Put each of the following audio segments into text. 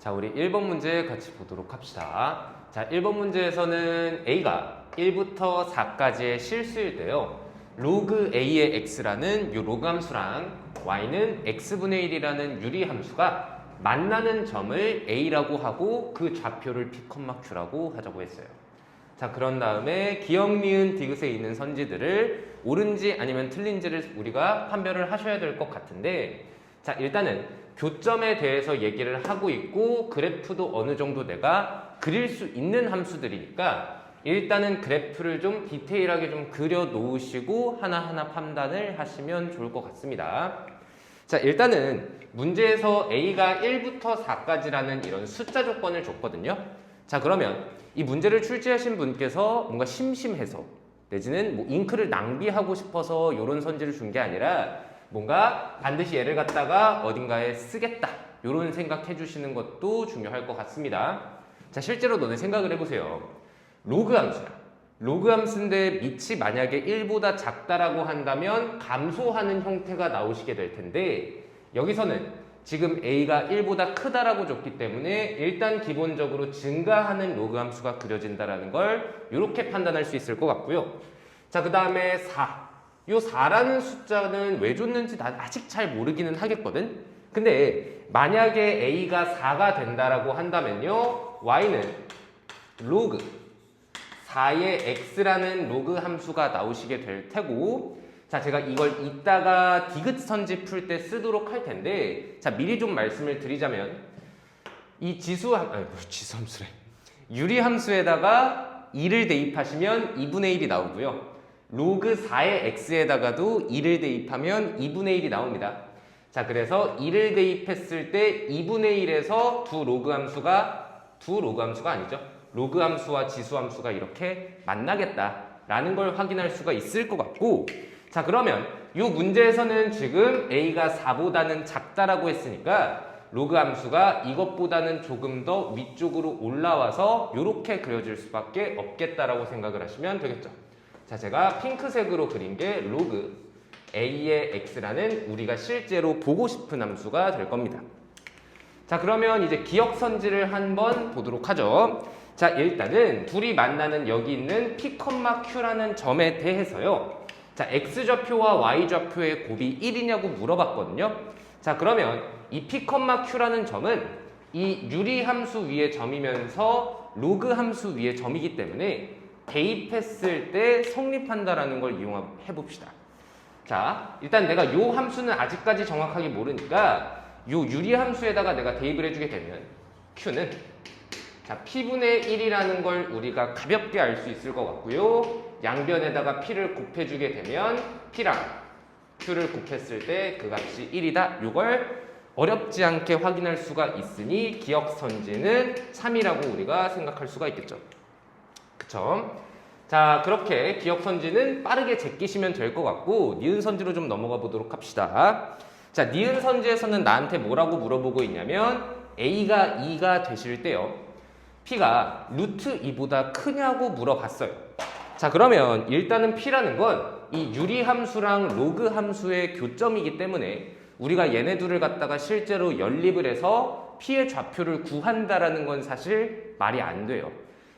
자, 우리 1번 문제 같이 보도록 합시다. 자, 1번 문제에서는 A가 1부터 4까지의 실수일 때요. 로그 A의 X라는 이 로그 함수랑 Y는 X분의 1이라는 유리 함수가 만나는 점을 A라고 하고 그 좌표를 P, Q라고 하자고 했어요. 자, 그런 다음에 기역, 니은, 디귿에 있는 선지들을 옳은지 아니면 틀린지를 우리가 판별을 하셔야 될 것 같은데, 자, 일단은 교점에 대해서 얘기를 하고 있고 그래프도 어느 정도 내가 그릴 수 있는 함수들이니까 일단은 그래프를 좀 디테일하게 좀 그려 놓으시고 하나하나 판단을 하시면 좋을 것 같습니다. 자, 일단은 문제에서 A가 1부터 4까지라는 이런 숫자 조건을 줬거든요. 자, 그러면 이 문제를 출제하신 분께서 뭔가 심심해서 내지는 뭐 잉크를 낭비하고 싶어서 이런 선지를 준 게 아니라 뭔가 반드시 얘를 갖다가 어딘가에 쓰겠다 이런 생각해 주시는 것도 중요할 것 같습니다. 자, 실제로 너네 생각을 해보세요. 로그 함수야. 로그 함수인데 밑이 만약에 1보다 작다라고 한다면 감소하는 형태가 나오시게 될 텐데 여기서는 지금 A가 1보다 크다라고 줬기 때문에 일단 기본적으로 증가하는 로그 함수가 그려진다라는 걸 이렇게 판단할 수 있을 것 같고요. 자, 그 다음에 4. 이 4라는 숫자는 왜 줬는지 난 아직 잘 모르기는 하겠거든. 근데 만약에 A가 4가 된다라고 한다면요, Y는 로그 4의 X라는 로그 함수가 나오시게 될 테고, 자, 제가 이걸 이따가 디귿 선지 풀 때 쓰도록 할 텐데, 자, 미리 좀 말씀을 드리자면 이 지수함수래. 유리 함수에다가 2를 대입하시면 2분의 1이 나오고요. 로그 4의 x에다가도 2를 대입하면 2분의 1이 나옵니다. 자, 그래서 2를 대입했을 때 2분의 1에서 두 로그 함수가 아니죠. 로그 함수와 지수 함수가 이렇게 만나겠다라는 걸 확인할 수가 있을 것 같고, 자, 그러면 이 문제에서는 지금 a가 4보다는 작다라고 했으니까 로그 함수가 이것보다는 조금 더 위쪽으로 올라와서 이렇게 그려질 수밖에 없겠다라고 생각을 하시면 되겠죠. 자, 제가 핑크색으로 그린 게 로그 A의 X라는 우리가 실제로 보고 싶은 함수가 될 겁니다. 자, 그러면 이제 기역선지를 한번 보도록 하죠. 자, 일단은 둘이 만나는 여기 있는 P, Q라는 점에 대해서요. 자, X좌표와 Y좌표의 곱이 1이냐고 물어봤거든요. 자, 그러면 이 P, Q라는 점은 이 유리 함수 위의 점이면서 로그 함수 위의 점이기 때문에 대입했을 때 성립한다라는 걸 이용해 봅시다. 자, 일단 내가 요 함수는 아직까지 정확하게 모르니까 요 유리 함수에다가 내가 대입을 해주게 되면 Q는 자, P분의 1이라는 걸 우리가 가볍게 알 수 있을 것 같고요. 양변에다가 P를 곱해주게 되면 P랑 Q를 곱했을 때 그 값이 1이다. 요걸 어렵지 않게 확인할 수가 있으니 기역선지는 3이라고 우리가 생각할 수가 있겠죠. 그쵸? 자, 그렇게 기역선지는 빠르게 제끼시면 될 것 같고 니은선지로 좀 넘어가 보도록 합시다. 자, 니은선지에서는 나한테 뭐라고 물어보고 있냐면 A가 2가 되실 때요, P가 루트 2보다 크냐고 물어봤어요. 자, 그러면 일단은 P라는 건 이 유리 함수랑 로그 함수의 교점이기 때문에 우리가 얘네 둘을 갖다가 실제로 연립을 해서 P의 좌표를 구한다라는 건 사실 말이 안 돼요.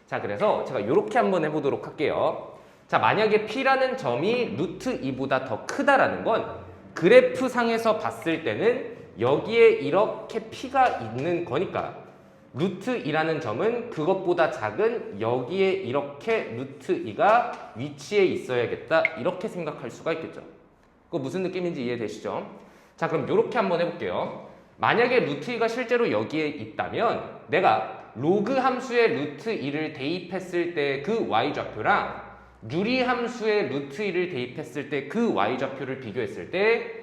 자, 그래서 제가 이렇게 한번 해보도록 할게요. 자, 만약에 P라는 점이 루트 2보다 더 크다라는 건 그래프 상에서 봤을 때는 여기에 이렇게 P가 있는 거니까 루트 2라는 점은 그것보다 작은 여기에 이렇게 루트 2가 위치해 있어야겠다, 이렇게 생각할 수가 있겠죠. 그거 무슨 느낌인지 이해되시죠? 자, 그럼 이렇게 한번 해볼게요. 만약에 루트 2가 실제로 여기에 있다면 내가 로그 함수의 루트 2를 대입했을 때 그 y좌표랑 유리 함수의 루트 2를 대입했을 때 그 y좌표를 비교했을 때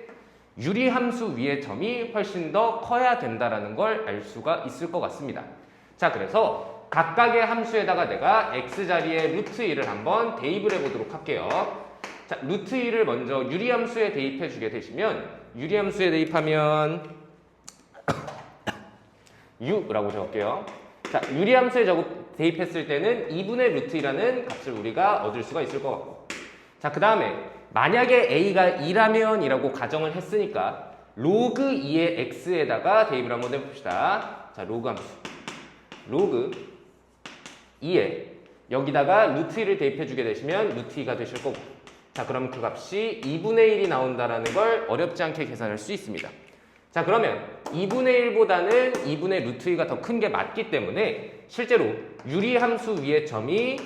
유리 함수 위의 점이 훨씬 더 커야 된다는 걸 알 수가 있을 것 같습니다. 자, 그래서 각각의 함수에다가 내가 x자리에 루트 2를 한번 대입을 해보도록 할게요. 자, 루트 2를 먼저 유리 함수에 대입해 주게 되시면 유리 함수에 대입하면 u라고 적을게요. 자, 유리 함수에 대입했을 때는 2분의 루트 2라는 값을 우리가 얻을 수가 있을 것 같고, 자, 그 다음에 만약에 a가 2라면 이라고 가정을 했으니까 로그 2의 x에다가 대입을 한번 해봅시다. 자, 로그 함수. 로그 2에 여기다가 루트 2를 대입해주게 되시면 루트 2가 되실 거고. 자, 그럼 그 값이 2분의 1이 나온다라는 걸 어렵지 않게 계산할 수 있습니다. 자, 그러면 2분의 1보다는 2분의 루트 2가 더 큰 게 맞기 때문에 실제로 유리함수 위의 점이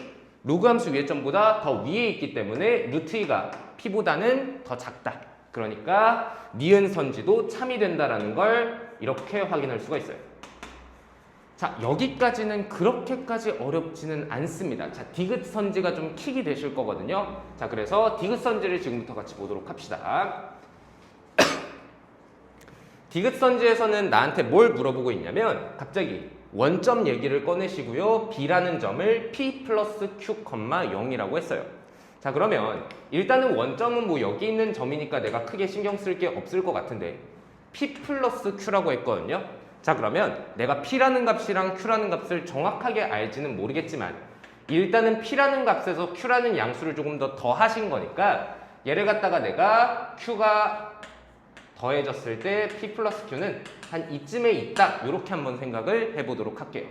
로그함수 위의 점보다 더 위에 있기 때문에 루트 2가 p보다는 더 작다. 그러니까 니은 선지도 참이 된다라는 걸 이렇게 확인할 수가 있어요. 자, 여기까지는 그렇게까지 어렵지는 않습니다. 자, 디귿 선지가 좀 킥이 되실 거거든요. 자, 그래서 디귿 선지를 지금부터 같이 보도록 합시다. 디귿 선지에서는 나한테 뭘 물어보고 있냐면 갑자기 원점 얘기를 꺼내시고요. B라는 점을 P 플러스 Q, 0이라고 했어요. 자, 그러면 일단은 원점은 뭐 여기 있는 점이니까 내가 크게 신경 쓸 게 없을 것 같은데 P 플러스 Q라고 했거든요. 자, 그러면 내가 P라는 값이랑 Q라는 값을 정확하게 알지는 모르겠지만 일단은 P라는 값에서 Q라는 양수를 조금 더 더하신 거니까 얘를 갖다가 내가 Q가 더해졌을 때 P 플러스 Q는 한 이쯤에 있다. 이렇게 한번 생각을 해보도록 할게요.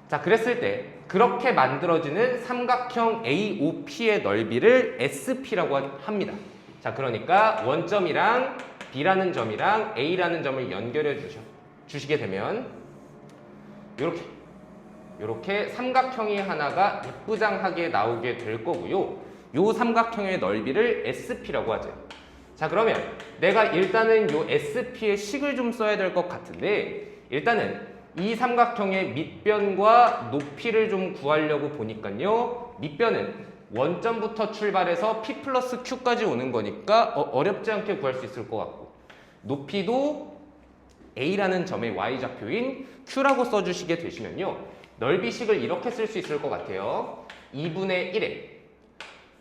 자, 그랬을 때 그렇게 만들어지는 삼각형 AOP의 넓이를 SP라고 합니다. 자, 그러니까 원점이랑 B라는 점이랑 A라는 점을 연결해 주시게 되면 이렇게 삼각형이 하나가 예쁘장하게 나오게 될 거고요. 이 삼각형의 넓이를 SP라고 하죠. 자, 그러면 내가 일단은 이 SP의 식을 좀 써야 될 것 같은데 일단은 이 삼각형의 밑변과 높이를 좀 구하려고 보니까요. 밑변은 원점부터 출발해서 P 플러스 Q까지 오는 거니까 어렵지 않게 구할 수 있을 것 같고 높이도 A라는 점의 Y좌표인 Q라고 써주시게 되시면요. 넓이식을 이렇게 쓸 수 있을 것 같아요. 2분의 1에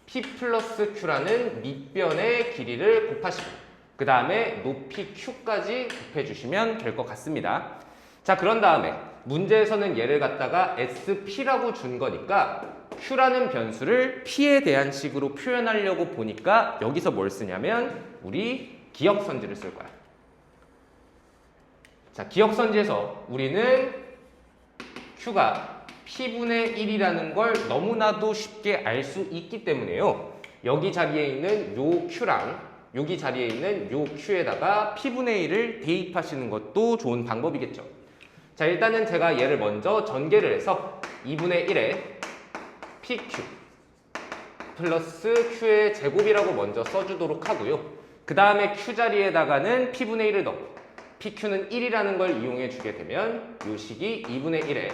P 플러스 Q라는 밑변의 길이를 곱하시고 그 다음에 높이 Q까지 곱해주시면 될 것 같습니다. 자, 그런 다음에 문제에서는 얘를 갖다가 SP라고 준 거니까 Q라는 변수를 P에 대한 식으로 표현하려고 보니까 여기서 뭘 쓰냐면 우리 기역선지를 쓸 거야. 자, 기역선지에서 우리는 Q가 P분의 1이라는 걸 너무나도 쉽게 알 수 있기 때문에요. 여기 자리에 있는 요 Q랑 여기 자리에 있는 요 Q에다가 P분의 1을 대입하시는 것도 좋은 방법이겠죠. 자, 일단은 제가 얘를 먼저 전개를 해서 2분의 1에 PQ 플러스 Q의 제곱이라고 먼저 써주도록 하고요. 그 다음에 Q 자리에다가는 P분의 1을 넣고 PQ는 1이라는 걸 이용해 주게 되면 요 식이 2분의 1에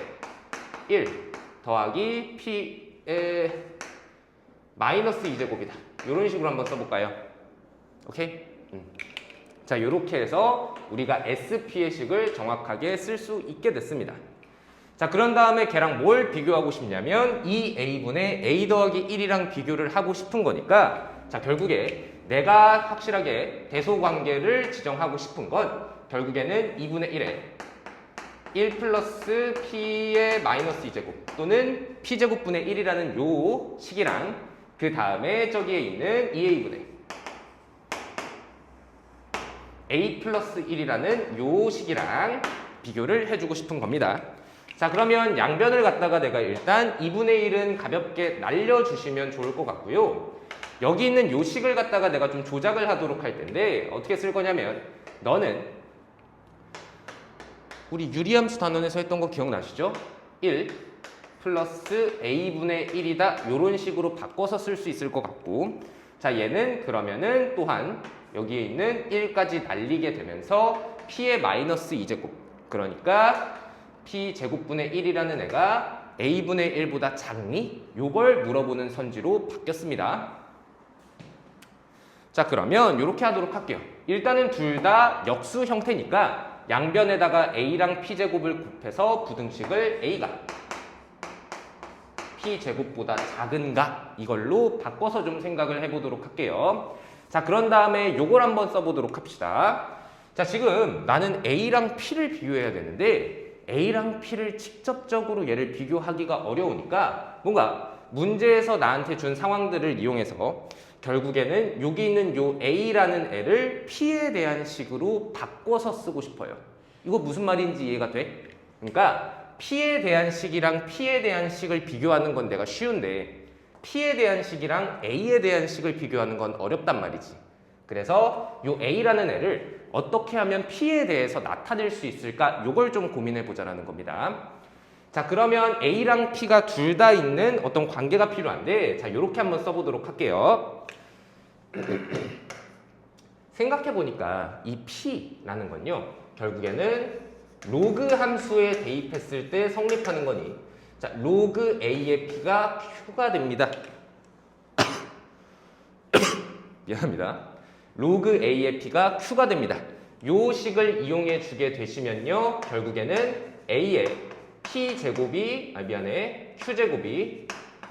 1 더하기 P의 마이너스 2제곱이다. 이런 식으로 한번 써볼까요? 오케이? 자, 이렇게 해서 우리가 SP의 식을 정확하게 쓸 수 있게 됐습니다. 자, 그런 다음에 걔랑 뭘 비교하고 싶냐면 이 A분의 A 더하기 1이랑 비교를 하고 싶은 거니까 자, 결국에 내가 확실하게 대소관계를 지정하고 싶은 건 결국에는 2분의 1에 1 플러스 P의 마이너스 2제곱 또는 P제곱분의 1이라는 요 식이랑 그 다음에 저기에 있는 2A분의 A 플러스 1이라는 요 식이랑 비교를 해주고 싶은 겁니다. 자, 그러면 양변을 갖다가 내가 일단 2분의 1은 가볍게 날려주시면 좋을 것 같고요. 여기 있는 요 식을 갖다가 내가 좀 조작을 하도록 할 텐데 어떻게 쓸 거냐면 너는 우리 유리함수 단원에서 했던 거 기억나시죠? 1 플러스 A분의 1이다 이런 식으로 바꿔서 쓸 수 있을 것 같고 자, 얘는 그러면은 또한 여기에 있는 1까지 날리게 되면서 P의 마이너스 2제곱 그러니까 P 제곱분의 1이라는 애가 A분의 1보다 작니? 요걸 물어보는 선지로 바뀌었습니다. 자, 그러면 이렇게 하도록 할게요. 일단은 둘 다 역수 형태니까 양변에다가 A랑 P제곱을 곱해서 부등식을 A가 P제곱보다 작은가? 이걸로 바꿔서 좀 생각을 해보도록 할게요. 자, 그런 다음에 요걸 한번 써보도록 합시다. 자, 지금 나는 A랑 P를 비교해야 되는데 A랑 P를 직접적으로 얘를 비교하기가 어려우니까 뭔가 문제에서 나한테 준 상황들을 이용해서 결국에는 여기 있는 요 A라는 애를 P에 대한 식으로 바꿔서 쓰고 싶어요. 이거 무슨 말인지 이해가 돼? 그러니까 P에 대한 식이랑 P에 대한 식을 비교하는 건 내가 쉬운데 P에 대한 식이랑 A에 대한 식을 비교하는 건 어렵단 말이지. 그래서 요 A라는 애를 어떻게 하면 P에 대해서 나타낼 수 있을까? 요걸 좀 고민해 보자라는 겁니다. 자, 그러면 A랑 P가 둘 다 있는 어떤 관계가 필요한데, 자, 요렇게 한번 써보도록 할게요. 생각해 보니까 이 P라는 건요, 결국에는 로그 함수에 대입했을 때 성립하는 거니, 자, 로그 A의 P가 Q가 됩니다. 미안합니다. 로그 A의 P가 Q가 됩니다. 요 식을 이용해 주게 되시면요, 결국에는 A의 P제곱이, Q제곱이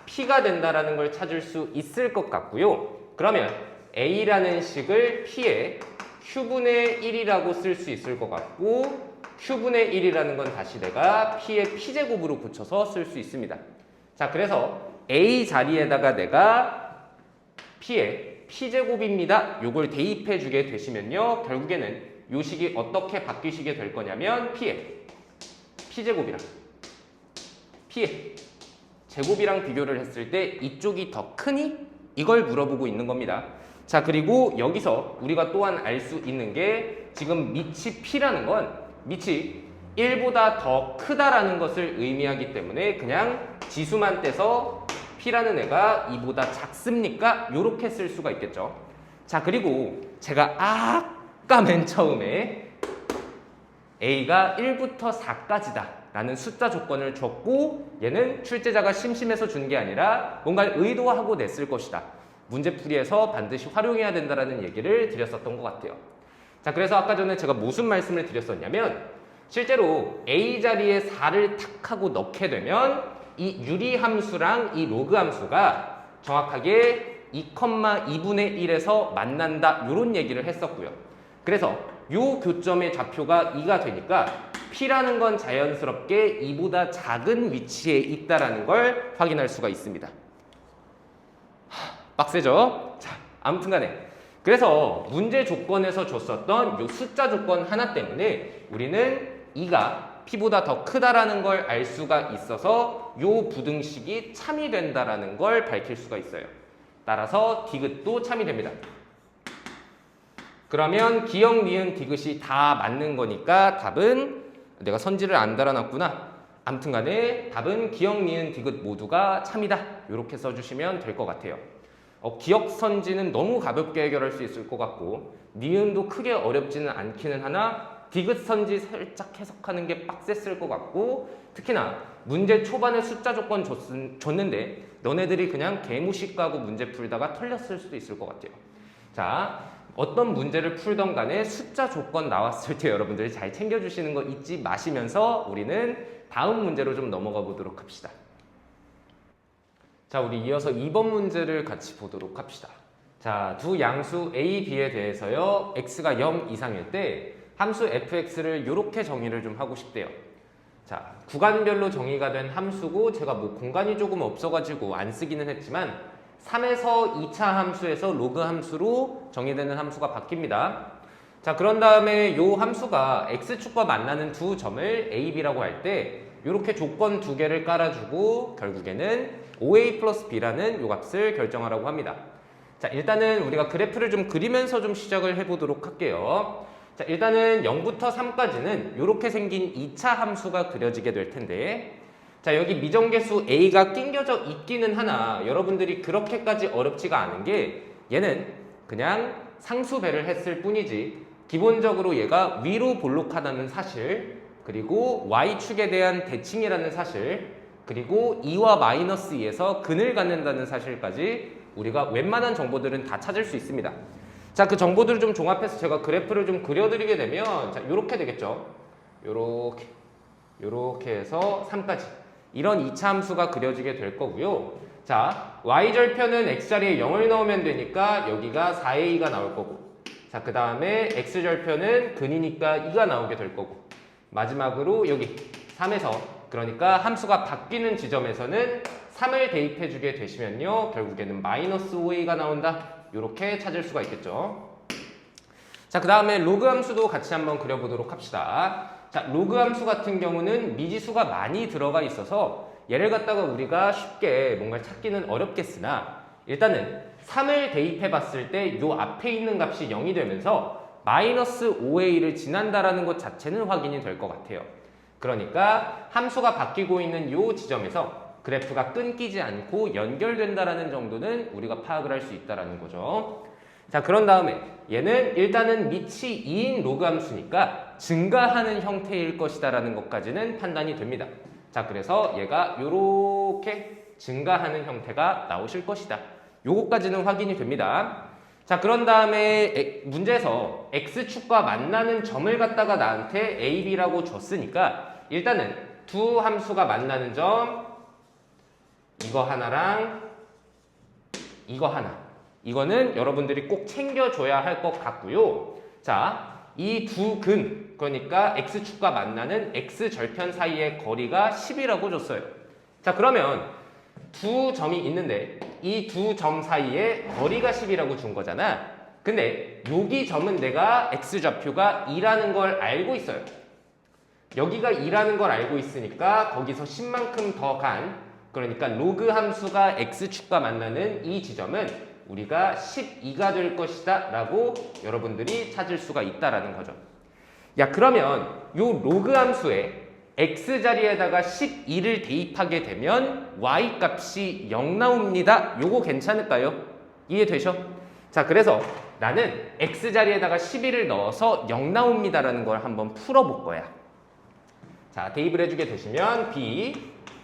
P가 된다라는 걸 찾을 수 있을 것 같고요. 그러면 A라는 식을 P의 Q분의 1이라고 쓸 수 있을 것 같고, Q분의 1이라는 건 다시 내가 P의 P제곱으로 고쳐서 쓸 수 있습니다. 자, 그래서 A 자리에다가 내가 P의 P제곱입니다. 요걸 대입해 주게 되시면요, 결국에는 요 식이 어떻게 바뀌시게 될 거냐면 P의 P제곱이랑 P의 제곱이랑 비교를 했을 때 이쪽이 더 크니? 이걸 물어보고 있는 겁니다. 자, 그리고 여기서 우리가 또한 알 수 있는 게 지금 밑이 P라는 건 밑이 1보다 더 크다라는 것을 의미하기 때문에 그냥 지수만 떼서 P라는 애가 2보다 작습니까? 요렇게 쓸 수가 있겠죠. 자, 그리고 제가 아까 맨 처음에 A가 1부터 4까지다 라는 숫자 조건을 줬고, 얘는 출제자가 심심해서 준 게 아니라 뭔가를 의도하고 냈을 것이다. 문제풀이에서 반드시 활용해야 된다라는 얘기를 드렸었던 것 같아요. 자, 그래서 아까 전에 제가 무슨 말씀을 드렸었냐면, 실제로 A 자리에 4를 탁 하고 넣게 되면 이 유리함수랑 이 로그함수가 정확하게 2,2분의 1에서 만난다, 이런 얘기를 했었고요. 그래서 요 교점의 좌표가 2가 되니까 P라는 건 자연스럽게 2보다 작은 위치에 있다라는 걸 확인할 수가 있습니다. 빡세죠? 자, 아무튼 간에 그래서 문제 조건에서 줬었던 요 숫자 조건 하나 때문에 우리는 2가 P보다 더 크다라는 걸 알 수가 있어서 요 부등식이 참이 된다라는 걸 밝힐 수가 있어요. 따라서 디귿도 참이 됩니다. 그러면 기역, 니은, 디귿이 다 맞는 거니까 답은, 내가 선지를 안 달아놨구나. 아무튼 간에 답은 기역, 니은, 디귿 모두가 참이다. 이렇게 써주시면 될 것 같아요. 기역 선지는 너무 가볍게 해결할 수 있을 것 같고, 니은도 크게 어렵지는 않기는 하나 디귿 선지 살짝 해석하는 게 빡셌을 것 같고, 특히나 문제 초반에 숫자 조건 줬는데 너네들이 그냥 개무식 가고 문제 풀다가 털렸을 수도 있을 것 같아요. 자, 어떤 문제를 풀던 간에 숫자 조건 나왔을 때 여러분들이 잘 챙겨주시는 거 잊지 마시면서 우리는 다음 문제로 좀 넘어가 보도록 합시다. 자, 우리 이어서 2번 문제를 같이 보도록 합시다. 자, 두 양수 A, B에 대해서요, x가 0 이상일 때 함수 fx를 이렇게 정의를 좀 하고 싶대요. 자, 구간별로 정의가 된 함수고, 제가 뭐 공간이 조금 없어가지고 안 쓰기는 했지만 3에서 2차 함수에서 로그 함수로 정의되는 함수가 바뀝니다. 자, 그런 다음에 요 함수가 x축과 만나는 두 점을 a, b라고 할 때 이렇게 조건 두 개를 깔아주고 결국에는 5a 플러스 b라는 요 값을 결정하라고 합니다. 자, 일단은 우리가 그래프를 좀 그리면서 좀 시작을 해보도록 할게요. 자, 일단은 0부터 3까지는 이렇게 생긴 2차 함수가 그려지게 될 텐데, 자, 여기 미정계수 a가 낑겨져 있기는 하나 여러분들이 그렇게까지 어렵지가 않은 게, 얘는 그냥 상수배를 했을 뿐이지 기본적으로 얘가 위로 볼록하다는 사실, 그리고 y축에 대한 대칭이라는 사실, 그리고 2와 마이너스 2에서 근을 갖는다는 사실까지 우리가 웬만한 정보들은 다 찾을 수 있습니다. 자, 그 정보들을 좀 종합해서 제가 그래프를 좀 그려드리게 되면, 자, 요렇게 되겠죠. 요렇게 해서 3까지. 이런 2차 함수가 그려지게 될 거고요. 자, y절편은 x자리에 0을 넣으면 되니까 여기가 4a가 나올 거고, 자, 그 다음에 x절편은 근이니까 2가 나오게 될 거고, 마지막으로 여기 3에서, 그러니까 함수가 바뀌는 지점에서는 3을 대입해 주게 되시면요. 결국에는 마이너스 5a가 나온다. 이렇게 찾을 수가 있겠죠. 자, 그 다음에 로그 함수도 같이 한번 그려보도록 합시다. 자, 로그 함수 같은 경우는 미지수가 많이 들어가 있어서 얘를 갖다가 우리가 쉽게 뭔가를 찾기는 어렵겠으나 일단은 3을 대입해 봤을 때 요 앞에 있는 값이 0이 되면서 마이너스 5a를 지난다라는 것 자체는 확인이 될 것 같아요. 그러니까 함수가 바뀌고 있는 요 지점에서 그래프가 끊기지 않고 연결된다라는 정도는 우리가 파악을 할 수 있다라는 거죠. 자, 그런 다음에 얘는 일단은 밑이 2인 로그 함수니까 증가하는 형태일 것이다라는 것까지는 판단이 됩니다. 자, 그래서 얘가 요렇게 증가하는 형태가 나오실 것이다. 요거까지는 확인이 됩니다. 자, 그런 다음에 문제에서 x축과 만나는 점을 갖다가 나한테 a, b라고 줬으니까 일단은 두 함수가 만나는 점 이거 하나랑 이거 하나, 이거는 여러분들이 꼭 챙겨줘야 할 것 같고요. 자, 이 두 근, 그러니까 x축과 만나는 x절편 사이의 거리가 10이라고 줬어요. 자, 그러면 두 점이 있는데 이 두 점 사이에 거리가 10이라고 준 거잖아. 근데 여기 점은 내가 x좌표가 2라는 걸 알고 있어요. 여기가 2라는 걸 알고 있으니까 거기서 10만큼 더 간, 그러니까 로그 함수가 x축과 만나는 이 지점은 우리가 12가 될 것이다 라고 여러분들이 찾을 수가 있다라는 거죠. 야, 그러면 요 로그 함수에 x자리에다가 12를 대입하게 되면 y값이 0 나옵니다. 요거 괜찮을까요? 이해되셔? 자, 그래서 나는 x자리에다가 12를 넣어서 0 나옵니다라는 걸 한번 풀어볼 거야. 자, 대입을 해주게 되시면 b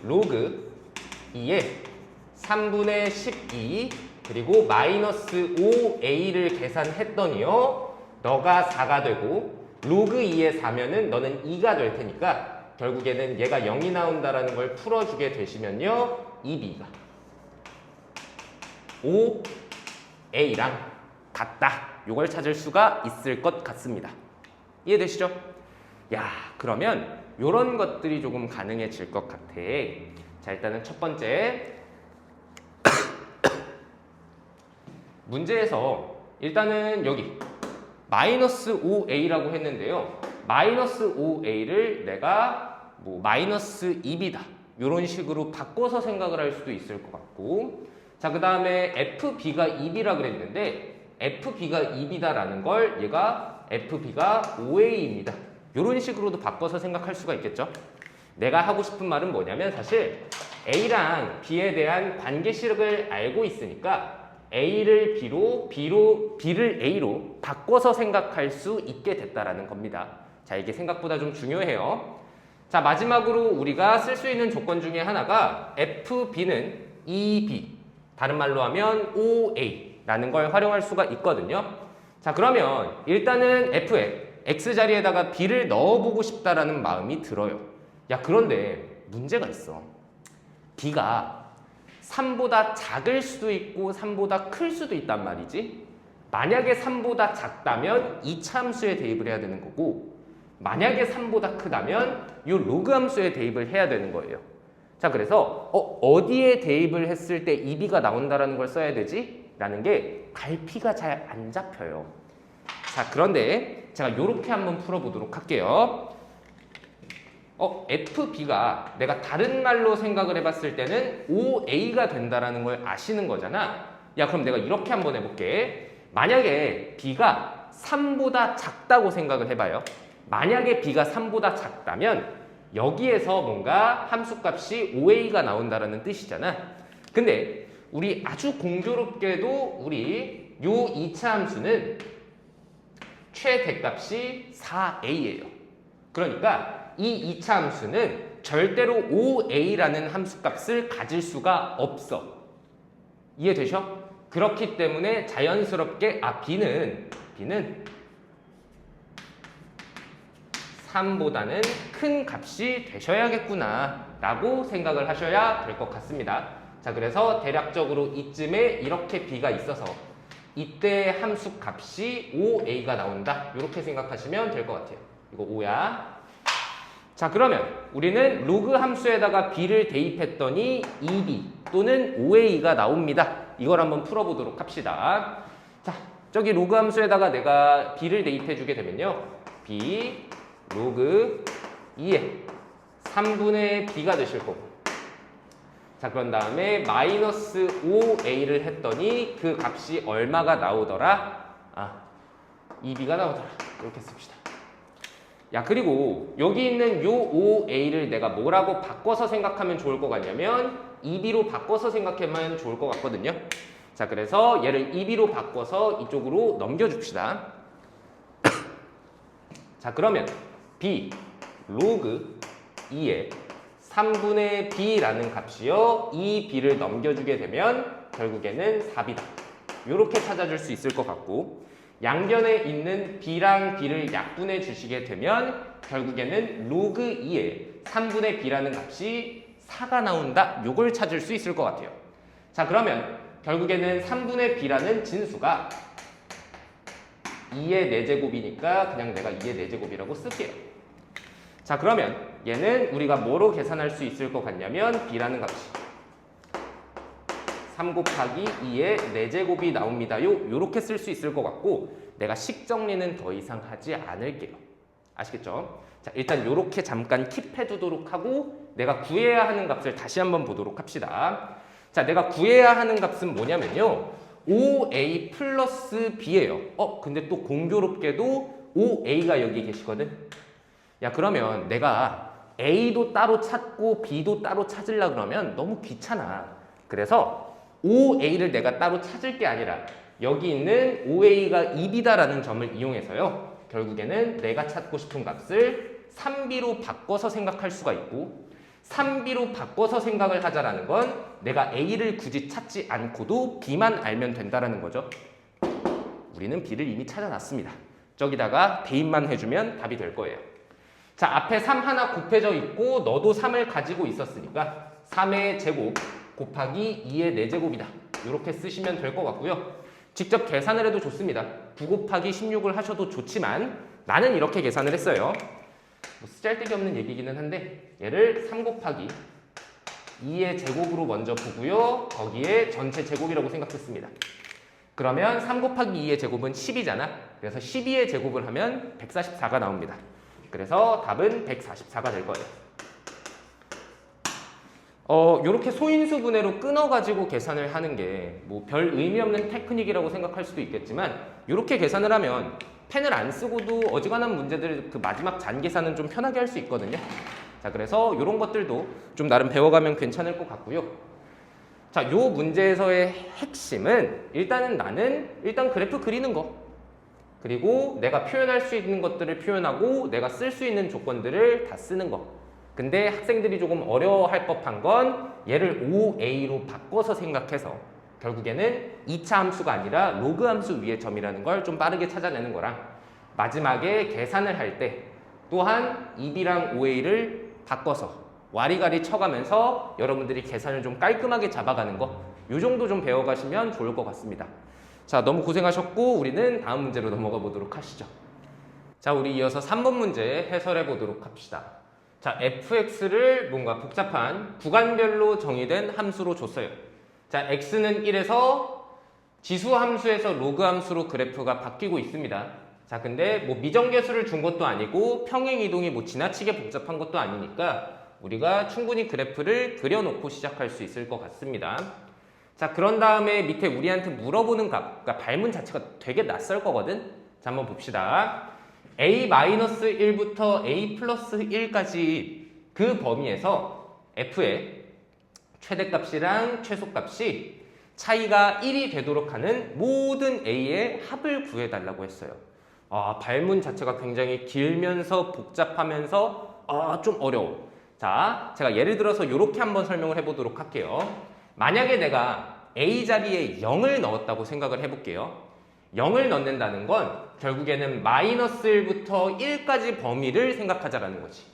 로그 2에 3분의 12 그리고 마이너스 5a를 계산했더니요, 너가 4가 되고 로그 2에 4면은 너는 2가 될 테니까 결국에는 얘가 0이 나온다라는 걸 풀어주게 되시면요, 2b가 5a랑 같다. 요걸 찾을 수가 있을 것 같습니다. 이해되시죠? 야, 그러면 요런 것들이 조금 가능해질 것 같아. 자, 일단은 첫 번째 문제에서 일단은 여기 마이너스 5a라고 했는데요. 마이너스 5a를 내가 뭐 마이너스 2b다 이런 식으로 바꿔서 생각을 할 수도 있을 것 같고, 자, 그 다음에 fb가 2b라 그랬는데 fb가 2b다라는 걸 얘가 fb가 5a입니다. 이런 식으로도 바꿔서 생각할 수가 있겠죠. 내가 하고 싶은 말은 뭐냐면 사실 a랑 b에 대한 관계식을 알고 있으니까 A를 B로, B를 A로 바꿔서 생각할 수 있게 됐다라는 겁니다. 자, 이게 생각보다 좀 중요해요. 자, 마지막으로 우리가 쓸 수 있는 조건 중에 하나가 FB는 2B, 다른 말로 하면 5A라는 걸 활용할 수가 있거든요. 자, 그러면 일단은 F에 X자리에다가 B를 넣어보고 싶다라는 마음이 들어요. 야, 그런데 문제가 있어. B가 3보다 작을 수도 있고 3보다 클 수도 있단 말이지. 만약에 3보다 작다면 2차 함수에 대입을 해야 되는 거고, 만약에 3보다 크다면 이 로그 함수에 대입을 해야 되는 거예요. 자, 그래서 어디에 대입을 했을 때 2b가 나온다라는 걸 써야 되지? 라는 게 갈피가 잘 안 잡혀요. 자, 그런데 제가 이렇게 한번 풀어보도록 할게요. FB가 내가 다른 말로 생각을 해봤을 때는 5A가 된다라는 걸 아시는 거잖아. 야, 그럼 내가 이렇게 한번 해볼게. 만약에 B가 3보다 작다고 생각을 해봐요. 만약에 B가 3보다 작다면 여기에서 뭔가 함수값이 5A가 나온다라는 뜻이잖아. 근데 우리 아주 공교롭게도 우리 요 2차 함수는 최대값이 4A예요. 그러니까 이 2차 함수는 절대로 5a라는 함수값을 가질 수가 없어. 이해되셔? 그렇기 때문에 자연스럽게 B는 3보다는 큰 값이 되셔야겠구나 라고 생각을 하셔야 될 것 같습니다. 자, 그래서 대략적으로 이쯤에 이렇게 B가 있어서 이때 함수 값이 5a가 나온다. 이렇게 생각하시면 될 것 같아요. 이거 5야. 자, 그러면 우리는 로그 함수에다가 b를 대입했더니 2b 또는 5a가 나옵니다. 이걸 한번 풀어보도록 합시다. 자, 저기 로그 함수에다가 내가 b를 대입해 주게 되면요. b 로그 2에 3분의 b가 되실 거고, 자, 그런 다음에 마이너스 5a를 했더니 그 값이 얼마가 나오더라? 2b가 나오더라. 이렇게 씁시다. 야, 그리고 여기 있는 요 5a를 내가 뭐라고 바꿔서 생각하면 좋을 것 같냐면 2b로 바꿔서 생각하면 좋을 것 같거든요. 자, 그래서 얘를 2b로 바꿔서 이쪽으로 넘겨줍시다. 자, 그러면 b 로그 2에 3분의 b라는 값이요. 이 b를 넘겨주게 되면 결국에는 4b다. 이렇게 찾아줄 수 있을 것 같고, 양변에 있는 b랑 b를 약분해 주시게 되면 결국에는 로그 2에 3분의 b라는 값이 4가 나온다. 요걸 찾을 수 있을 것 같아요. 자, 그러면 결국에는 3분의 b라는 진수가 2의 4제곱이니까 그냥 내가 2의 4제곱이라고 쓸게요. 자, 그러면 얘는 우리가 뭐로 계산할 수 있을 것 같냐면 b라는 값이 3 곱하기 2의 4제곱이 나옵니다. 요렇게 쓸 수 있을 것 같고, 내가 식 정리는 더 이상 하지 않을게요. 아시겠죠? 자, 일단 요렇게 잠깐 킵해 두도록 하고 내가 구해야 하는 값을 다시 한번 보도록 합시다. 자, 내가 구해야 하는 값은 뭐냐면요. 5a 플러스 b예요. 근데 또 공교롭게도 5a가 여기 계시거든. 야, 그러면 내가 a도 따로 찾고 b도 따로 찾으려 그러면 너무 귀찮아. 그래서 5a를 내가 따로 찾을 게 아니라 여기 있는 5a가 2b다라는 점을 이용해서요. 결국에는 내가 찾고 싶은 값을 3b로 바꿔서 생각할 수가 있고, 3b로 바꿔서 생각을 하자라는 건 내가 a를 굳이 찾지 않고도 b만 알면 된다라는 거죠. 우리는 b를 이미 찾아놨습니다. 저기다가 대입만 해주면 답이 될 거예요. 자, 앞에 3 하나 곱해져 있고 너도 3을 가지고 있었으니까 3의 제곱 곱하기 2의 4제곱이다. 이렇게 쓰시면 될 것 같고요. 직접 계산을 해도 좋습니다. 9 곱하기 16을 하셔도 좋지만 나는 이렇게 계산을 했어요. 뭐 쓰잘데기 없는 얘기기는 한데 얘를 3 곱하기 2의 제곱으로 먼저 보고요. 거기에 전체 제곱이라고 생각했습니다. 그러면 3 곱하기 2의 제곱은 10이잖아. 그래서 12의 제곱을 하면 144가 나옵니다. 그래서 답은 144가 될 거예요. 요렇게 소인수 분해로 끊어가지고 계산을 하는 게 뭐 별 의미 없는 테크닉이라고 생각할 수도 있겠지만, 요렇게 계산을 하면 펜을 안 쓰고도 어지간한 문제들 그 마지막 잔 계산은 좀 편하게 할 수 있거든요. 자, 그래서 요런 것들도 좀 나름 배워가면 괜찮을 것 같고요. 자, 요 문제에서의 핵심은 나는 일단 그래프 그리는 거, 그리고 내가 표현할 수 있는 것들을 표현하고 내가 쓸 수 있는 조건들을 다 쓰는 거. 근데 학생들이 조금 어려워할 법한 건 얘를 5a로 바꿔서 생각해서 결국에는 2차 함수가 아니라 로그 함수 위의 점이라는 걸 좀 빠르게 찾아내는 거랑, 마지막에 계산을 할 때 또한 2b랑 5a를 바꿔서 와리가리 쳐가면서 여러분들이 계산을 좀 깔끔하게 잡아가는 거, 요 정도 좀 배워가시면 좋을 것 같습니다. 자, 너무 고생하셨고 우리는 다음 문제로 넘어가 보도록 하시죠. 자, 우리 이어서 3번 문제 해설해 보도록 합시다. 자, fx를 뭔가 복잡한 구간별로 정의된 함수로 줬어요. 자, x는 1에서 지수 함수에서 로그 함수로 그래프가 바뀌고 있습니다. 자, 근데 뭐 미정계수를 준 것도 아니고 평행 이동이 뭐 지나치게 복잡한 것도 아니니까 우리가 충분히 그래프를 그려놓고 시작할 수 있을 것 같습니다. 자, 그런 다음에 밑에 우리한테 물어보는 값, 그러니까 발문 자체가 되게 낯설 거거든. 자, 한번 봅시다. a-1부터 a 플러스 1까지 그 범위에서 f의 최대값이랑 최소값이 차이가 1이 되도록 하는 모든 a의 합을 구해달라고 했어요. 발문 자체가 굉장히 길면서 복잡하면서 좀 어려워. 자, 제가 예를 들어서 이렇게 한번 설명을 해보도록 할게요. 만약에 내가 a 자리에 0을 넣었다고 생각을 해볼게요. 0을 넣는다는 건 결국에는 마이너스 1부터 1까지 범위를 생각하자라는 거지.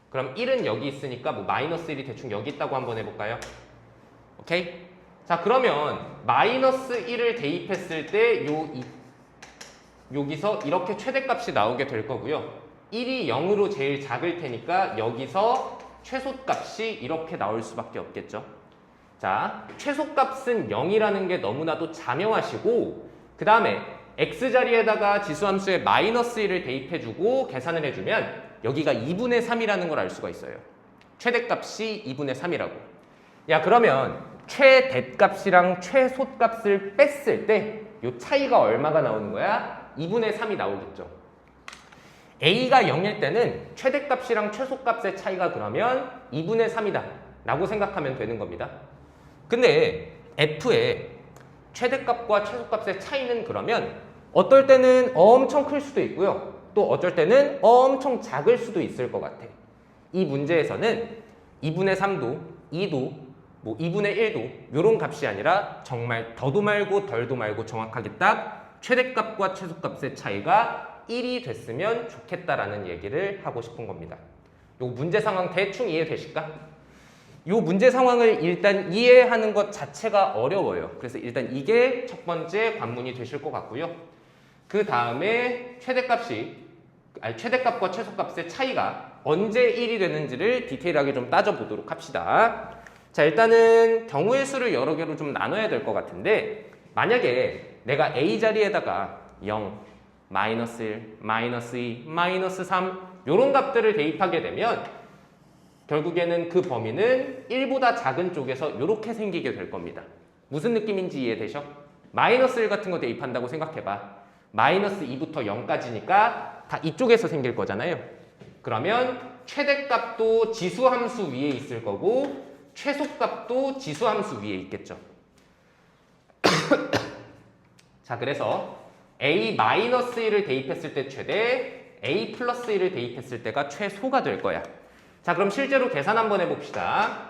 그럼 1은 여기 있으니까 뭐 마이너스 1이 대충 여기 있다고 한번 해볼까요? 오케이? 자, 그러면 마이너스 1을 대입했을 때 여기서 이렇게 최대값이 나오게 될 거고요. 1이 0으로 제일 작을 테니까 여기서 최소값이 이렇게 나올 수밖에 없겠죠. 자, 최소값은 0이라는 게 너무나도 자명하시고 그 다음에 x자리에다가 지수함수의 마이너스 1을 대입해주고 계산을 해주면 여기가 2분의 3이라는 걸 알 수가 있어요. 최대값이 2분의 3이라고. 야, 그러면 최대값이랑 최소값을 뺐을 때 이 차이가 얼마가 나오는 거야? 2분의 3이 나오겠죠. a가 0일 때는 최대값이랑 최소값의 차이가 그러면 2분의 3이다 라고 생각하면 되는 겁니다. 근데 f의 최대값과 최소값의 차이는 그러면 어떨 때는 엄청 클 수도 있고요. 또 어쩔 때는 엄청 작을 수도 있을 것 같아. 이 문제에서는 2분의 3도, 2도, 뭐 2분의 1도 이런 값이 아니라 정말 더도 말고 덜도 말고 정확하게 딱 최대값과 최소값의 차이가 1이 됐으면 좋겠다라는 얘기를 하고 싶은 겁니다. 요 문제 상황 대충 이해되실까? 요 문제 상황을 일단 이해하는 것 자체가 어려워요. 그래서 일단 이게 첫 번째 관문이 되실 것 같고요. 그 다음에 최대값과 최소값의 차이가 언제 1이 되는지를 디테일하게 좀 따져보도록 합시다. 자, 일단은 경우의 수를 여러 개로 좀 나눠야 될 것 같은데 만약에 내가 a 자리에다가 0, 마이너스 1, 마이너스 2, 마이너스 3 이런 값들을 대입하게 되면 결국에는 그 범위는 1보다 작은 쪽에서 이렇게 생기게 될 겁니다. 무슨 느낌인지 이해되셔? 마이너스 1 같은 거 대입한다고 생각해봐. 마이너스 2부터 0까지니까 다 이쪽에서 생길 거잖아요. 그러면 최대값도 지수함수 위에 있을 거고 최소값도 지수함수 위에 있겠죠. 자, 그래서 a-1을 대입했을 때 최대, a 플러스 1을 대입했을 때가 최소가 될 거야. 자, 그럼 실제로 계산 한번 해봅시다.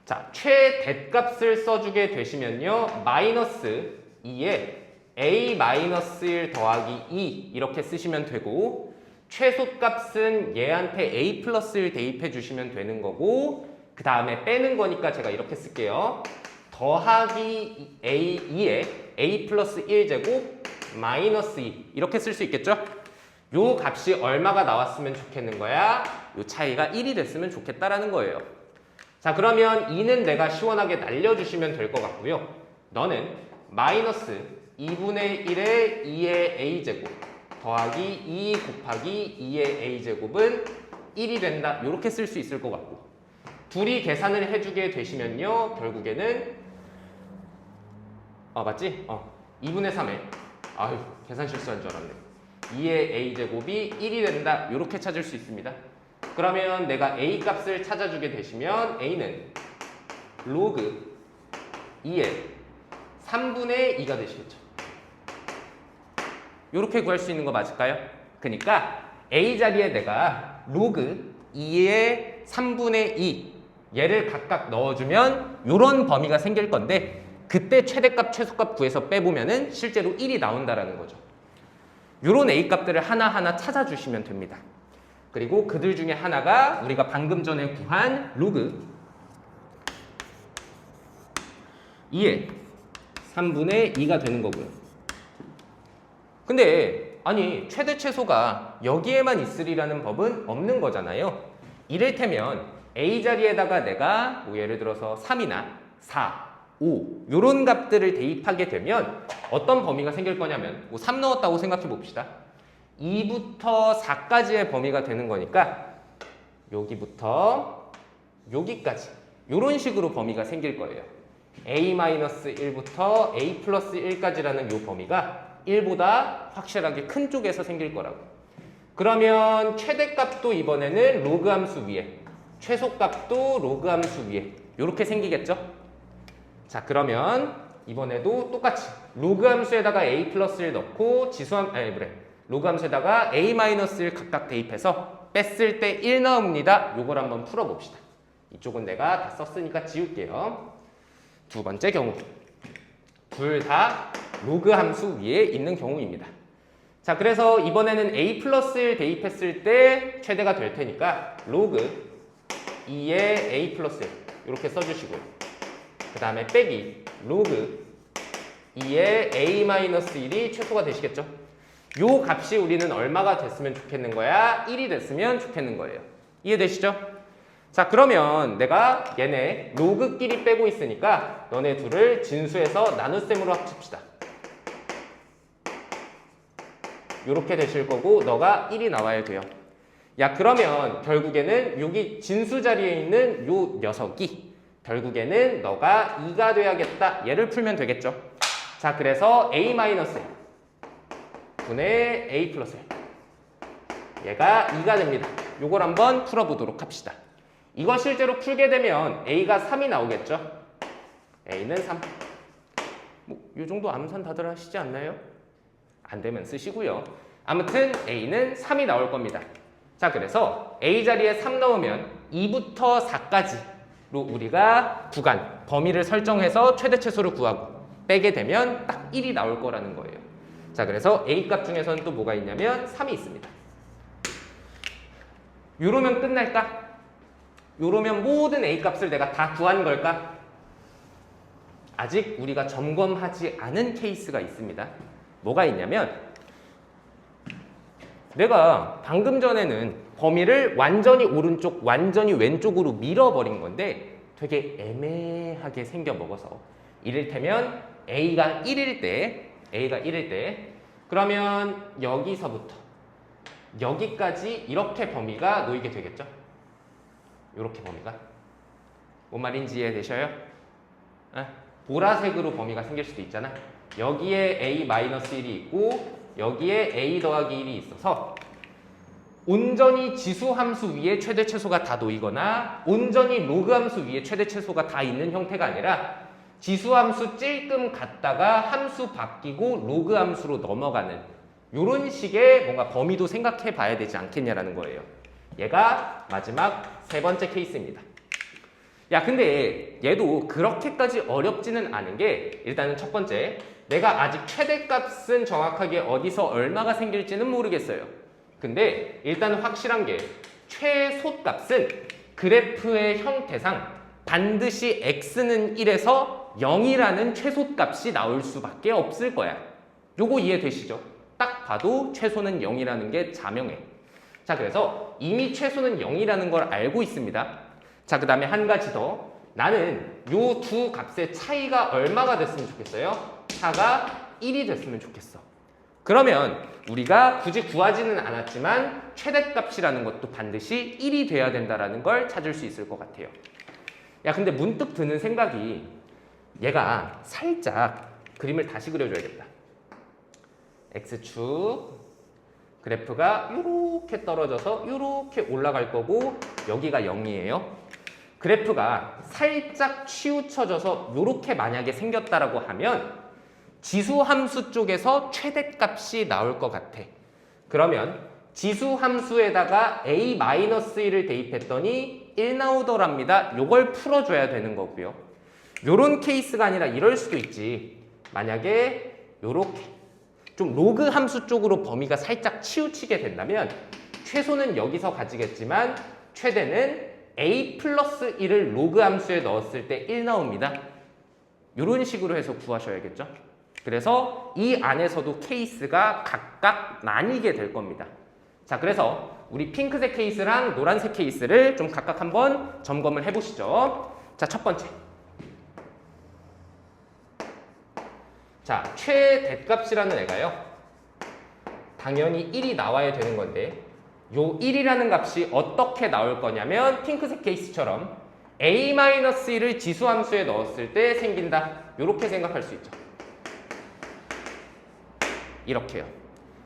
자, 최대값을 써주게 되시면요. 마이너스 2에 a-1 더하기 2 이렇게 쓰시면 되고 최소값은 얘한테 a 플러스 1 대입해 주시면 되는 거고 그 다음에 빼는 거니까 제가 이렇게 쓸게요. 더하기 a2에 a 플러스 1제곱 마이너스 2 이렇게 쓸 수 있겠죠? 요 값이 얼마가 나왔으면 좋겠는 거야? 요 차이가 1이 됐으면 좋겠다라는 거예요. 자, 그러면 2는 내가 시원하게 날려주시면 될 것 같고요. 너는 마이너스 2분의 1의 2의 a제곱 더하기 2 곱하기 2의 a제곱은 1이 된다. 이렇게 쓸 수 있을 것 같고 둘이 계산을 해주게 되시면요. 결국에는 맞지? 2분의 3에 아유 계산 실수한 줄 알았네. 2의 a제곱이 1이 된다. 이렇게 찾을 수 있습니다. 그러면 내가 a 값을 찾아주게 되시면 a는 로그 2의 3분의 2가 되시겠죠. 이렇게 구할 수 있는 거 맞을까요? 그러니까 a 자리에 내가 로그 2의 3분의 2 얘를 각각 넣어주면 이런 범위가 생길 건데 그때 최대값, 최소값 구해서 빼보면은 실제로 1이 나온다라는 거죠. 이런 a 값들을 하나하나 찾아주시면 됩니다. 그리고 그들 중에 하나가 우리가 방금 전에 구한 로그 2의 3분의 2가 되는 거고요. 근데 아니 최대 최소가 여기에만 있으리라는 법은 없는 거잖아요. 이를테면 a 자리에다가 내가 뭐 예를 들어서 3이나 4, 5 이런 값들을 대입하게 되면 어떤 범위가 생길 거냐면 뭐 3 넣었다고 생각해 봅시다. 2부터 4까지의 범위가 되는 거니까 여기부터 여기까지 이런 식으로 범위가 생길 거예요. a-1부터 a 플러스 1까지라는 이 범위가 1보다 확실하게 큰 쪽에서 생길 거라고. 그러면 최대값도 이번에는 로그 함수 위에 최소값도 로그 함수 위에 이렇게 생기겠죠? 자, 그러면 이번에도 똑같이 로그 함수에다가 a 플러스 1 넣고 로그 함수에다가 a-1 각각 대입해서 뺐을 때 1 나옵니다. 요걸 한번 풀어봅시다. 이쪽은 내가 다 썼으니까 지울게요. 두 번째 경우 둘 다 로그 함수 위에 있는 경우입니다. 자, 그래서 이번에는 a 플러스 1 대입했을 때 최대가 될 테니까 로그 2의 a 플러스 1 이렇게 써주시고요. 그 다음에 빼기 로그 2의 a-1이 최소가 되시겠죠? 요 값이 우리는 얼마가 됐으면 좋겠는 거야? 1이 됐으면 좋겠는 거예요. 이해되시죠? 자, 그러면 내가 얘네 로그끼리 빼고 있으니까 너네 둘을 진수에서 나눗셈으로 합칩시다. 요렇게 되실 거고 너가 1이 나와야 돼요. 야, 그러면 결국에는 여기 진수 자리에 있는 요 녀석이 결국에는 너가 2가 돼야겠다. 얘를 풀면 되겠죠. 자, 그래서 A-A 분의 A 플러스 1. 얘가 2가 됩니다. 요걸 한번 풀어보도록 합시다. 이거 실제로 풀게 되면 A가 3이 나오겠죠. A는 3. 이 정도 암산 다들 하시지 않나요? 안 되면 쓰시고요. 아무튼 A는 3이 나올 겁니다. 자, 그래서 A 자리에 3 넣으면 2부터 4까지로 우리가 구간, 범위를 설정해서 최대 최소를 구하고 빼게 되면 딱 1이 나올 거라는 거예요. 자, 그래서 A 값 중에서는 또 뭐가 있냐면 3이 있습니다. 요러면 끝날까? 요러면 모든 A 값을 내가 다 구한 걸까? 아직 우리가 점검하지 않은 케이스가 있습니다. 뭐가 있냐면 내가 방금 전에는 범위를 완전히 오른쪽, 완전히 왼쪽으로 밀어버린 건데 되게 애매하게 생겨 먹어서 이를테면 A가 1일 때 그러면 여기서부터 여기까지 이렇게 범위가 놓이게 되겠죠? 이렇게 범위가 뭔 말인지 이해되셔요? 보라색으로 범위가 생길 수도 있잖아. 여기에 A-1이 있고 여기에 A 더하기 1이 있어서 온전히 지수 함수 위에 최대 최소가 다 놓이거나 온전히 로그 함수 위에 최대 최소가 다 있는 형태가 아니라 지수 함수 찔끔 갔다가 함수 바뀌고 로그 함수로 넘어가는 이런 식의 뭔가 범위도 생각해 봐야 되지 않겠냐라는 거예요. 얘가 마지막 세 번째 케이스입니다. 야, 근데 얘도 그렇게까지 어렵지는 않은 게 일단은 첫 번째, 내가 아직 최대값은 정확하게 어디서 얼마가 생길지는 모르겠어요. 근데 일단 확실한 게 최소값은 그래프의 형태상 반드시 x는 1에서 0이라는 최소값이 나올 수밖에 없을 거야. 요거 이해되시죠? 딱 봐도 최소는 0이라는 게 자명해. 자, 그래서 이미 최소는 0이라는 걸 알고 있습니다. 자, 그 다음에 한 가지 더. 나는 요 두 값의 차이가 얼마가 됐으면 좋겠어요? 차가 1이 됐으면 좋겠어. 그러면 우리가 굳이 구하지는 않았지만 최대값이라는 것도 반드시 1이 돼야 된다는 걸 찾을 수 있을 것 같아요. 야, 근데 문득 드는 생각이 얘가 살짝 그림을 다시 그려줘야겠다. X축 그래프가 이렇게 떨어져서 이렇게 올라갈 거고 여기가 0이에요. 그래프가 살짝 치우쳐져서 이렇게 만약에 생겼다라고 하면 지수함수 쪽에서 최대값이 나올 것 같아. 그러면 지수함수에다가 A-1을 대입했더니 1 나오더랍니다. 요걸 풀어줘야 되는 거고요. 요런 케이스가 아니라 이럴 수도 있지. 만약에 요렇게 좀 로그 함수 쪽으로 범위가 살짝 치우치게 된다면 최소는 여기서 가지겠지만 최대는 A 플러스 1을 로그 함수에 넣었을 때 1 나옵니다. 이런 식으로 해서 구하셔야겠죠. 그래서 이 안에서도 케이스가 각각 나뉘게 될 겁니다. 자, 그래서 우리 핑크색 케이스랑 노란색 케이스를 좀 각각 한번 점검을 해보시죠. 자, 첫 번째. 자, 최대값이라는 애가요. 당연히 1이 나와야 되는 건데 요 1이라는 값이 어떻게 나올 거냐면 핑크색 케이스처럼 A-1을 지수함수에 넣었을 때 생긴다. 이렇게 생각할 수 있죠. 이렇게요.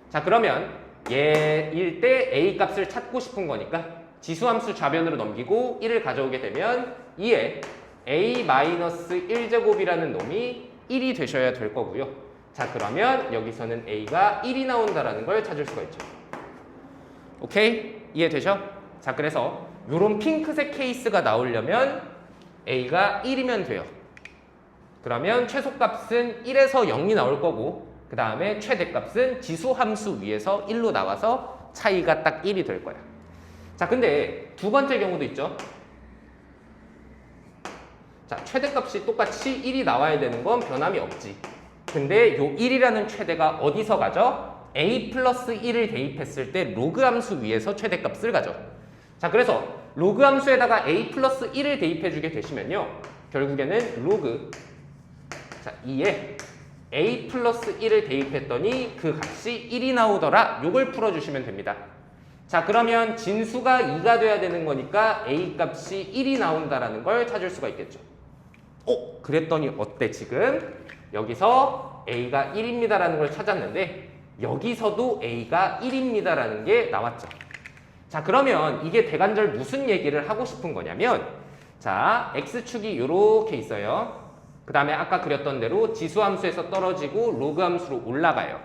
자, 그러면 얘일 때 A 값을 찾고 싶은 거니까 지수함수 좌변으로 넘기고 1을 가져오게 되면 2에 A-1제곱이라는 놈이 1이 되셔야 될 거고요. 자, 그러면 여기서는 A가 1이 나온다라는 걸 찾을 수가 있죠. 오케이? 이해되죠? 자, 그래서 요런 핑크색 케이스가 나오려면 A가 1이면 돼요. 그러면 최소값은 1에서 0이 나올 거고 그 다음에 최대값은 지수함수 위에서 1로 나와서 차이가 딱 1이 될 거야. 자, 근데 두 번째 경우도 있죠. 자, 최대값이 똑같이 1이 나와야 되는 건 변함이 없지. 근데 요 1이라는 최대가 어디서 가죠? a 플러스 1을 대입했을 때 로그 함수 위에서 최대값을 가져. 자, 그래서 로그 함수에다가 a 플러스 1을 대입해주게 되시면요. 결국에는 로그 2에 a 플러스 1을 대입했더니 그 값이 1이 나오더라. 요걸 풀어주시면 됩니다. 자, 그러면 진수가 2가 돼야 되는 거니까 a 값이 1이 나온다라는 걸 찾을 수가 있겠죠. 그랬더니 어때 지금? 여기서 a가 1입니다라는 걸 찾았는데 여기서도 a가 1입니다라는 게 나왔죠. 자, 그러면 이게 대간절 무슨 얘기를 하고 싶은 거냐면 자, x축이 이렇게 있어요. 그 다음에 아까 그렸던 대로 지수함수에서 떨어지고 로그 함수로 올라가요.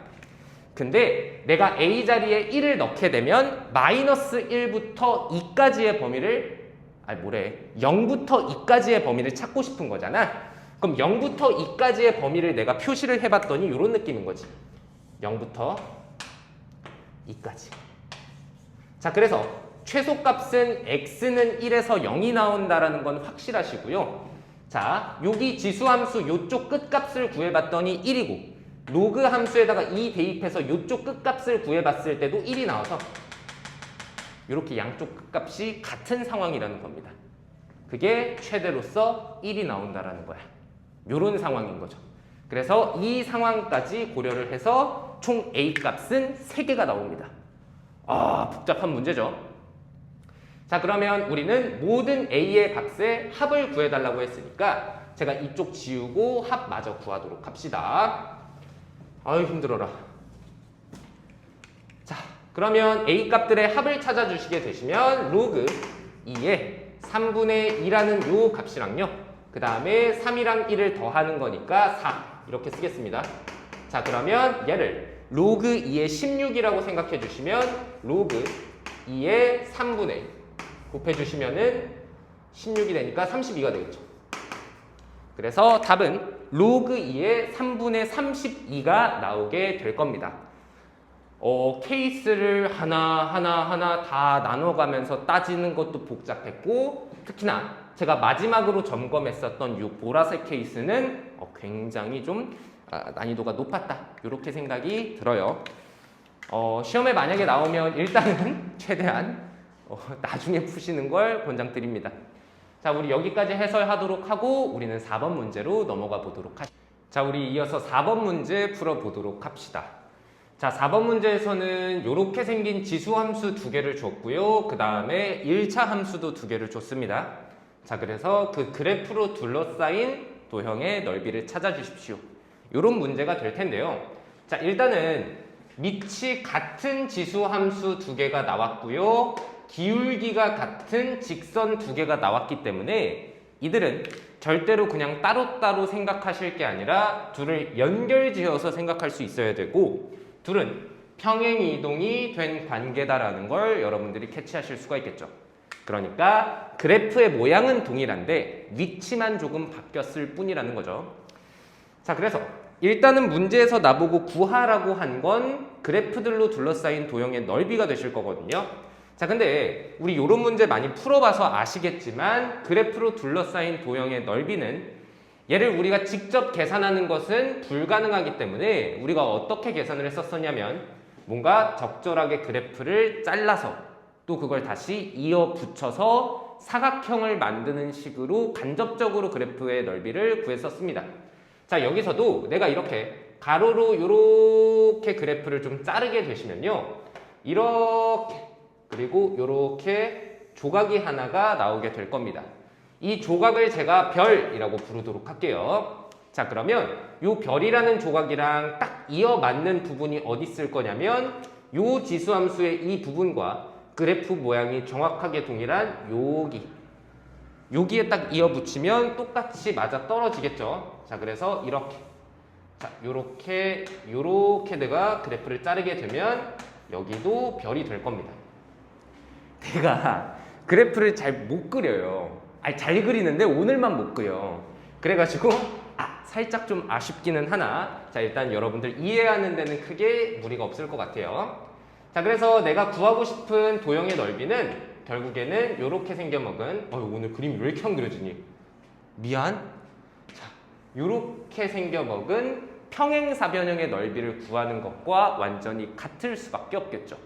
근데 내가 a 자리에 1을 넣게 되면 마이너스 1부터 2까지의 범위를 0부터 2까지의 범위를 찾고 싶은 거잖아. 그럼 0부터 2까지의 범위를 내가 표시를 해봤더니 이런 느낌인 거지. 0부터 2까지. 자, 그래서 최소값은 x는 1에서 0이 나온다라는 건 확실하시고요. 자, 여기 지수함수 요쪽 끝값을 구해봤더니 1이고 로그 함수에다가 2 대입해서 요쪽 끝값을 구해봤을 때도 1이 나와서 이렇게 양쪽 끝값이 같은 상황이라는 겁니다. 그게 최대로서 1이 나온다라는 거야. 요런 상황인 거죠. 그래서 이 상황까지 고려를 해서 총 a 값은 3개가 나옵니다. 복잡한 문제죠. 자, 그러면 우리는 모든 a의 값의 합을 구해달라고 했으니까 제가 이쪽 지우고 합 마저 구하도록 합시다. 아유, 힘들어라. 자, 그러면 a 값들의 합을 찾아주시게 되시면 로그 2에 3분의 2라는 요 값이랑요. 그 다음에 3이랑 1을 더하는 거니까 4 이렇게 쓰겠습니다. 자, 그러면 얘를 로그 2의 16이라고 생각해 주시면 로그 2의 3분의 곱해주시면은 16이 되니까 32가 되겠죠. 그래서 답은 로그 2의 3분의 32가 나오게 될 겁니다. 케이스를 하나 다 나눠가면서 따지는 것도 복잡했고 특히나 제가 마지막으로 점검했었던 이 보라색 케이스는 굉장히 좀 난이도가 높았다. 이렇게 생각이 들어요. 시험에 만약에 나오면 일단은 최대한 나중에 푸시는 걸 권장드립니다. 자, 우리 여기까지 해설하도록 하고 우리는 4번 문제로 넘어가 보도록 하죠. 자, 우리 이어서 4번 문제 풀어보도록 합시다. 자, 4번 문제에서는 이렇게 생긴 지수함수 2개를 줬고요. 그 다음에 1차 함수도 2개를 줬습니다. 자, 그래서 그 그래프로 둘러싸인 도형의 넓이를 찾아주십시오. 이런 문제가 될 텐데요. 자, 일단은 밑이 같은 지수함수 2개가 나왔고요. 기울기가 같은 직선 2개가 나왔기 때문에 이들은 절대로 그냥 따로따로 생각하실 게 아니라 둘을 연결지어서 생각할 수 있어야 되고 둘은 평행이동이 된 관계다라는 걸 여러분들이 캐치하실 수가 있겠죠. 그러니까 그래프의 모양은 동일한데 위치만 조금 바뀌었을 뿐이라는 거죠. 자, 그래서 일단은 문제에서 나보고 구하라고 한 건 그래프들로 둘러싸인 도형의 넓이가 되실 거거든요. 자, 근데 우리 이런 문제 많이 풀어봐서 아시겠지만 그래프로 둘러싸인 도형의 넓이는 얘를 우리가 직접 계산하는 것은 불가능하기 때문에 우리가 어떻게 계산을 했었냐면 뭔가 적절하게 그래프를 잘라서 또 그걸 다시 이어 붙여서 사각형을 만드는 식으로 간접적으로 그래프의 넓이를 구했었습니다. 자, 여기서도 내가 이렇게 가로로 이렇게 그래프를 좀 자르게 되시면요. 이렇게 그리고 이렇게 조각이 하나가 나오게 될 겁니다. 이 조각을 제가 별이라고 부르도록 할게요. 자, 그러면 이 별이라는 조각이랑 딱 이어 맞는 부분이 어디 있을 거냐면 이 지수함수의 이 부분과 그래프 모양이 정확하게 동일한 여기에 딱 이어 붙이면 똑같이 맞아 떨어지겠죠. 자, 그래서 이렇게 요렇게 내가 그래프를 자르게 되면 여기도 별이 될 겁니다. 내가 그래프를 잘 못 그려요. 잘 그리는데 오늘만 못 그려. 그래가지고 살짝 좀 아쉽기는 하나 자, 일단 여러분들 이해하는 데는 크게 무리가 없을 것 같아요. 자, 그래서 내가 구하고 싶은 도형의 넓이는 결국에는 이렇게 생겨먹은 오늘 그림이 왜 이렇게 안 그려지니? 미안. 자, 이렇게 생겨먹은 평행사변형의 넓이를 구하는 것과 완전히 같을 수밖에 없겠죠.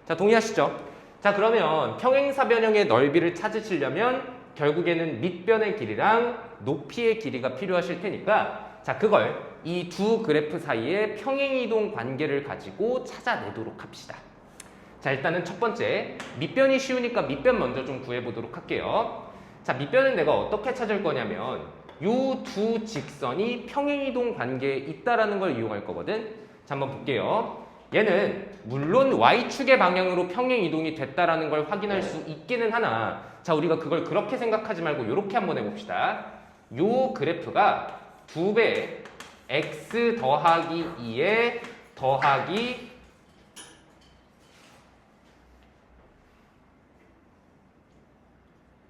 자, 동의하시죠? 자, 그러면 평행사변형의 넓이를 찾으시려면 결국에는 밑변의 길이랑 높이의 길이가 필요하실 테니까 자, 그걸 이 두 그래프 사이의 평행이동 관계를 가지고 찾아내도록 합시다. 자, 일단은 첫 번째, 밑변이 쉬우니까 밑변 먼저 좀 구해보도록 할게요. 자, 밑변은 내가 어떻게 찾을 거냐면 요 두 직선이 평행이동 관계에 있다라는 걸 이용할 거거든. 자, 한번 볼게요. 얘는 물론 Y축의 방향으로 평행이동이 됐다라는 걸 확인할 수 있기는 하나 자, 우리가 그걸 그렇게 생각하지 말고 이렇게 한번 해봅시다. 요 그래프가 2배 x 더하기 2에 더하기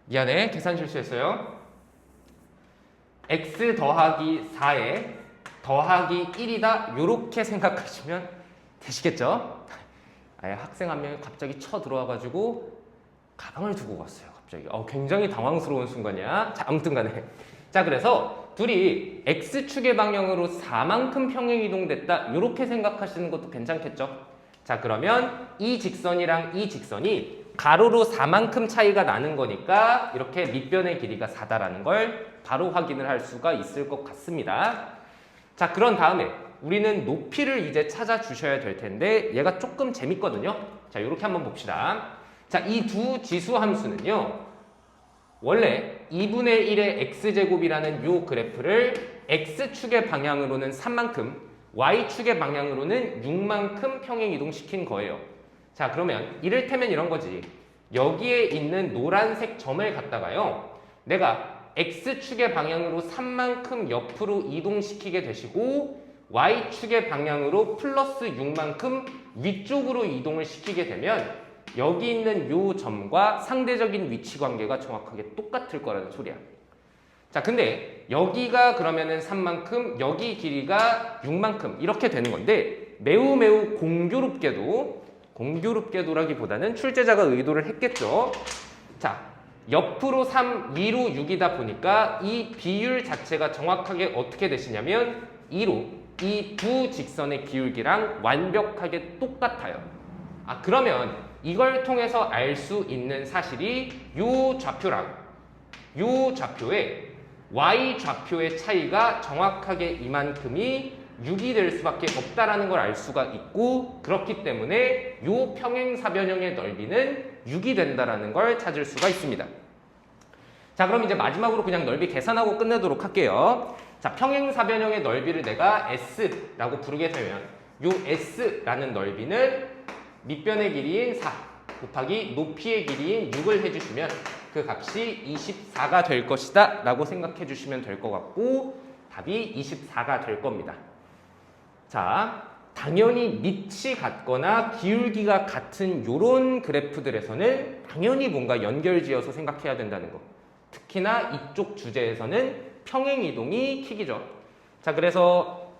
미안해, 계산 실수했어요. x 더하기 4에 더하기 1이다 요렇게 생각하시면 되시겠죠? 아예 학생 한 명이 갑자기 쳐들어와가지고 가방을 두고 갔어요. 갑자기 굉장히 당황스러운 순간이야. 자, 아무튼 간에 자, 그래서 둘이 x축의 방향으로 4만큼 평행이동됐다 요렇게 생각하시는 것도 괜찮겠죠? 자, 그러면 이 직선이랑 이 직선이 가로로 4만큼 차이가 나는 거니까 이렇게 밑변의 길이가 4다라는 걸 바로 확인을 할 수가 있을 것 같습니다. 자, 그런 다음에 우리는 높이를 이제 찾아주셔야 될 텐데 얘가 조금 재밌거든요. 자, 이렇게 한번 봅시다. 자, 이 두 지수 함수는요. 원래 2분의 1의 x제곱이라는 요 그래프를 x축의 방향으로는 3만큼 y축의 방향으로는 6만큼 평행이동시킨 거예요. 자, 그러면 이를테면 이런 거지. 여기에 있는 노란색 점을 갖다가요. 내가 x축의 방향으로 3만큼 옆으로 이동시키게 되시고 y축의 방향으로 플러스 6만큼 위쪽으로 이동을 시키게 되면 여기 있는 요 점과 상대적인 위치 관계가 정확하게 똑같을 거라는 소리야. 자, 근데 여기가 그러면은 3만큼, 여기 길이가 6만큼 이렇게 되는 건데 매우 공교롭게도라기보다는 출제자가 의도를 했겠죠. 자, 옆으로 3, 위로 6이다 보니까 이 비율 자체가 정확하게 어떻게 되시냐면 2로 이 두 직선의 기울기랑 완벽하게 똑같아요. 아, 그러면 이걸 통해서 알 수 있는 사실이 요 좌표랑 요 좌표의 y 좌표의 차이가 정확하게 이만큼이 6이 될 수밖에 없다라는 걸 알 수가 있고 그렇기 때문에 요 평행사변형의 넓이는 6이 된다라는 걸 찾을 수가 있습니다. 자, 그럼 이제 마지막으로 그냥 넓이 계산하고 끝내도록 할게요. 자, 평행사변형의 넓이를 내가 S라고 부르게 되면 요 S라는 넓이는 밑변의 길이인 4 곱하기 높이의 길이인 6을 해주시면 그 값이 24가 될 것이다 라고 생각해 주시면 될 것 같고 답이 24가 될 겁니다. 자, 당연히 밑이 같거나 기울기가 같은 요런 그래프들에서는 당연히 뭔가 연결지어서 생각해야 된다는 거. 특히나 이쪽 주제에서는 평행이동이 킥이죠. 자, 그래서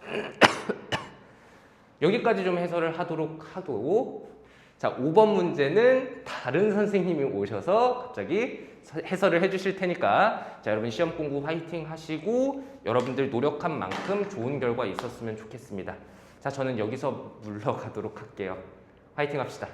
여기까지 좀 해설을 하도록 하고 자, 5번 문제는 다른 선생님이 오셔서 갑자기 해설을 해주실 테니까 자, 여러분 시험 공부 화이팅 하시고 여러분들 노력한 만큼 좋은 결과 있었으면 좋겠습니다. 자, 저는 여기서 물러가도록 할게요. 화이팅 합시다.